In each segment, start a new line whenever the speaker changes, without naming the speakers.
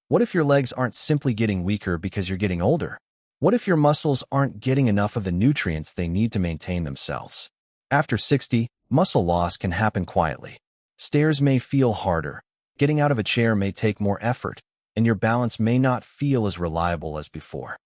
What if your legs aren't simply getting weaker because you're getting older? What if your muscles aren't getting enough of the nutrients they need to maintain themselves? After 60, muscle loss can happen quietly. Stairs may feel harder, getting out of a chair may take more effort, and your balance may not feel as reliable as before.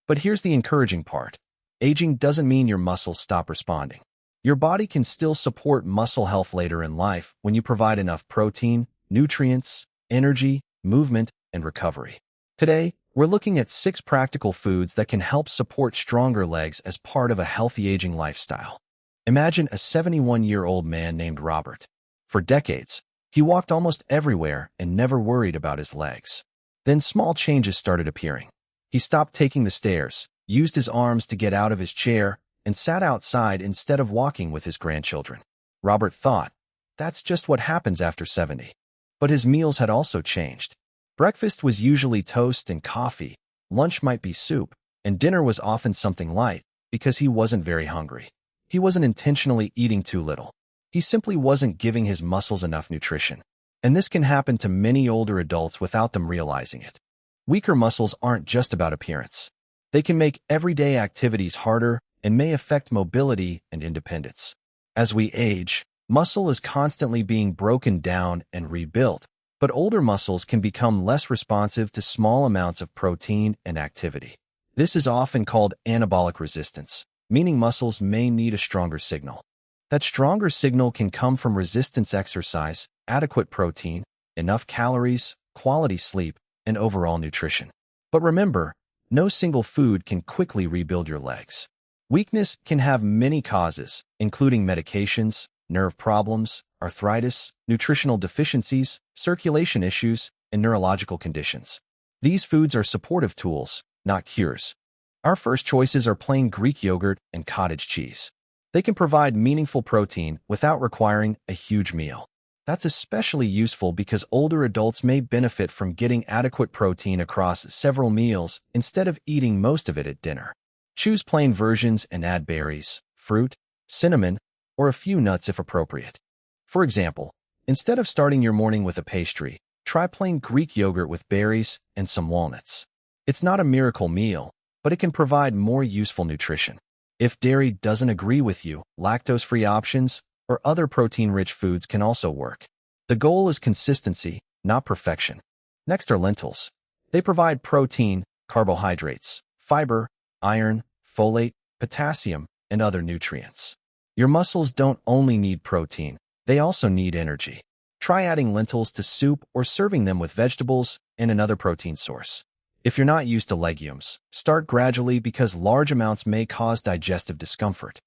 But here's the encouraging part. Aging doesn't mean your muscles stop responding. Your body can still support muscle health later in life when you provide enough protein, nutrients, energy, movement, and recovery. Today, we're looking at 6 practical foods that can help support stronger legs as part of a healthy aging lifestyle. Imagine a 71-year-old man named Robert. For decades, he walked almost everywhere and never worried about his legs. Then small changes started appearing. He stopped taking the stairs, used his arms to get out of his chair, and sat outside instead of walking with his grandchildren. Robert thought, that's just what happens after 70. But his meals had also changed. Breakfast was usually toast and coffee, lunch might be soup, and dinner was often something light because he wasn't very hungry. He wasn't intentionally eating too little. He simply wasn't giving his muscles enough nutrition. And this can happen to many older adults without them realizing it. Weaker muscles aren't just about appearance. They can make everyday activities harder and may affect mobility and independence. As we age, muscle is constantly being broken down and rebuilt, but older muscles can become less responsive to small amounts of protein and activity. This is often called anabolic resistance, meaning muscles may need a stronger signal. That stronger signal can come from resistance exercise, adequate protein, enough calories, quality sleep, and overall nutrition. But remember, no single food can quickly rebuild your legs. Weakness can have many causes, including medications, nerve problems, arthritis, nutritional deficiencies, circulation issues, and neurological conditions. These foods are supportive tools, not cures. Our first choices are plain Greek yogurt and cottage cheese. They can provide meaningful protein without requiring a huge meal. That's especially useful because older adults may benefit from getting adequate protein across several meals instead of eating most of it at dinner. Choose plain versions and add berries, fruit, cinnamon, or a few nuts if appropriate. For example, instead of starting your morning with a pastry, try plain Greek yogurt with berries and some walnuts. It's not a miracle meal, but it can provide more useful nutrition. If dairy doesn't agree with you, lactose-free options or other protein-rich foods can also work. The goal is consistency, not perfection. Next are lentils. They provide protein, carbohydrates, fiber, iron, folate, potassium, and other nutrients. Your muscles don't only need protein, they also need energy. Try adding lentils to soup or serving them with vegetables and another protein source. If you're not used to legumes, start gradually because large amounts may cause digestive discomfort.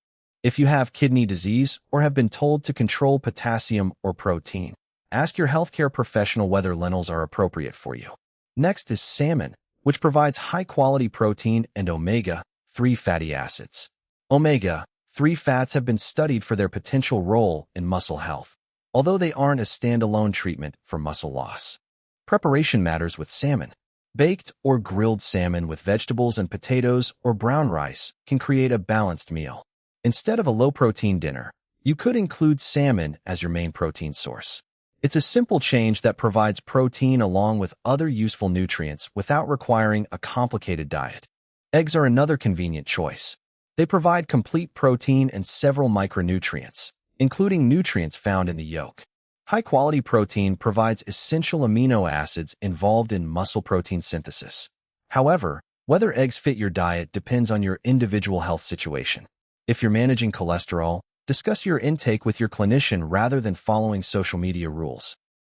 If you have kidney disease or have been told to control potassium or protein, ask your healthcare professional whether lentils are appropriate for you. Next is salmon, which provides high-quality protein and omega-3 fatty acids. Omega-3 fats have been studied for their potential role in muscle health, although they aren't a standalone treatment for muscle loss. Preparation matters with salmon. Baked or grilled salmon with vegetables and potatoes or brown rice can create a balanced meal. Instead of a low-protein dinner, you could include salmon as your main protein source. It's a simple change that provides protein along with other useful nutrients without requiring a complicated diet. Eggs are another convenient choice. They provide complete protein and several micronutrients, including nutrients found in the yolk. High-quality protein provides essential amino acids involved in muscle protein synthesis. However, whether eggs fit your diet depends on your individual health situation. If you're managing cholesterol, discuss your intake with your clinician rather than following social media rules.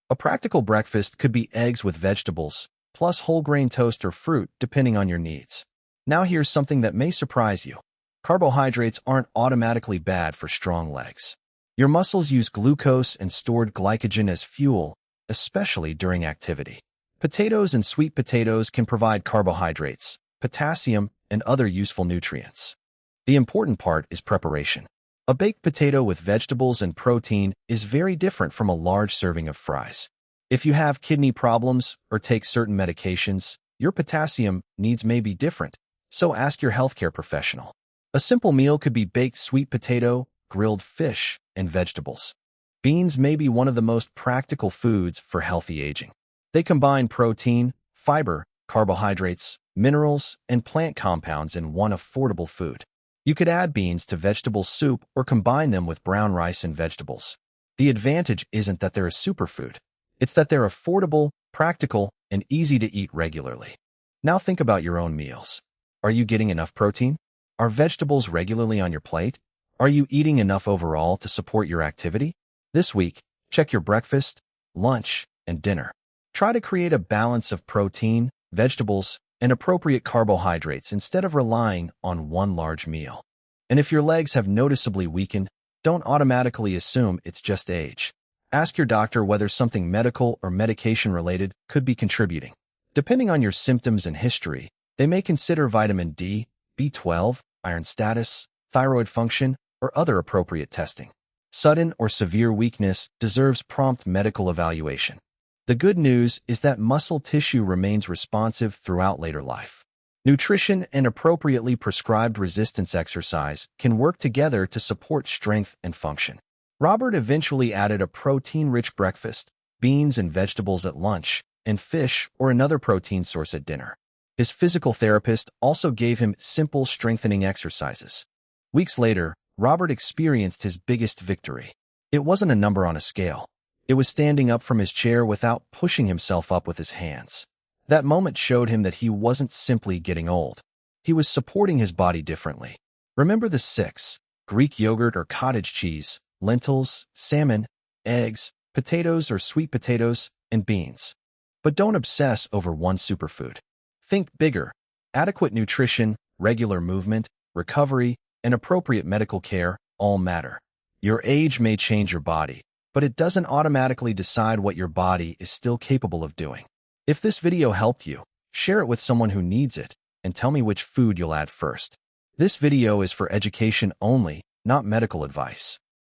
A practical breakfast could be eggs with vegetables, plus whole grain toast or fruit depending on your needs. Now here's something that may surprise you. Carbohydrates aren't automatically bad for strong legs. Your muscles use glucose and stored glycogen as fuel, especially during activity. Potatoes and sweet potatoes can provide carbohydrates, potassium, and other useful nutrients. The important part is preparation. A baked potato with vegetables and protein is very different from a large serving of fries. If you have kidney problems or take certain medications, your potassium needs may be different, so ask your healthcare professional. A simple meal could be baked sweet potato, grilled fish, and vegetables. Beans may be one of the most practical foods for healthy aging. They combine protein, fiber, carbohydrates, minerals, and plant compounds in one affordable food. You could add beans to vegetable soup or combine them with brown rice and vegetables. The advantage isn't that they're a superfood. It's that they're affordable, practical, and easy to eat regularly. Now think about your own meals. Are you getting enough protein? Are vegetables regularly on your plate? Are you eating enough overall to support your activity? This week, check your breakfast, lunch, and dinner. Try to create a balance of protein, vegetables, and appropriate carbohydrates instead of relying on one large meal. And if your legs have noticeably weakened, don't automatically assume it's just age. Ask your doctor whether something medical or medication-related could be contributing. Depending on your symptoms and history, they may consider vitamin D, B12, iron status, thyroid function, or other appropriate testing. Sudden or severe weakness deserves prompt medical evaluation. The good news is that muscle tissue remains responsive throughout later life. Nutrition and appropriately prescribed resistance exercise can work together to support strength and function. Robert eventually added a protein-rich breakfast, beans and vegetables at lunch, and fish or another protein source at dinner. His physical therapist also gave him simple strengthening exercises. Weeks later, Robert experienced his biggest victory. It wasn't a number on a scale. It was standing up from his chair without pushing himself up with his hands. That moment showed him that he wasn't simply getting old. He was supporting his body differently. Remember the 6: Greek yogurt or cottage cheese, lentils, salmon, eggs, potatoes or sweet potatoes, and beans. But don't obsess over one superfood. Think bigger. Adequate nutrition, regular movement, recovery, and appropriate medical care all matter. Your age may change your body, but it doesn't automatically decide what your body is still capable of doing. If this video helped you, share it with someone who needs it, and tell me which food you'll add first. This video is for education only, not medical advice.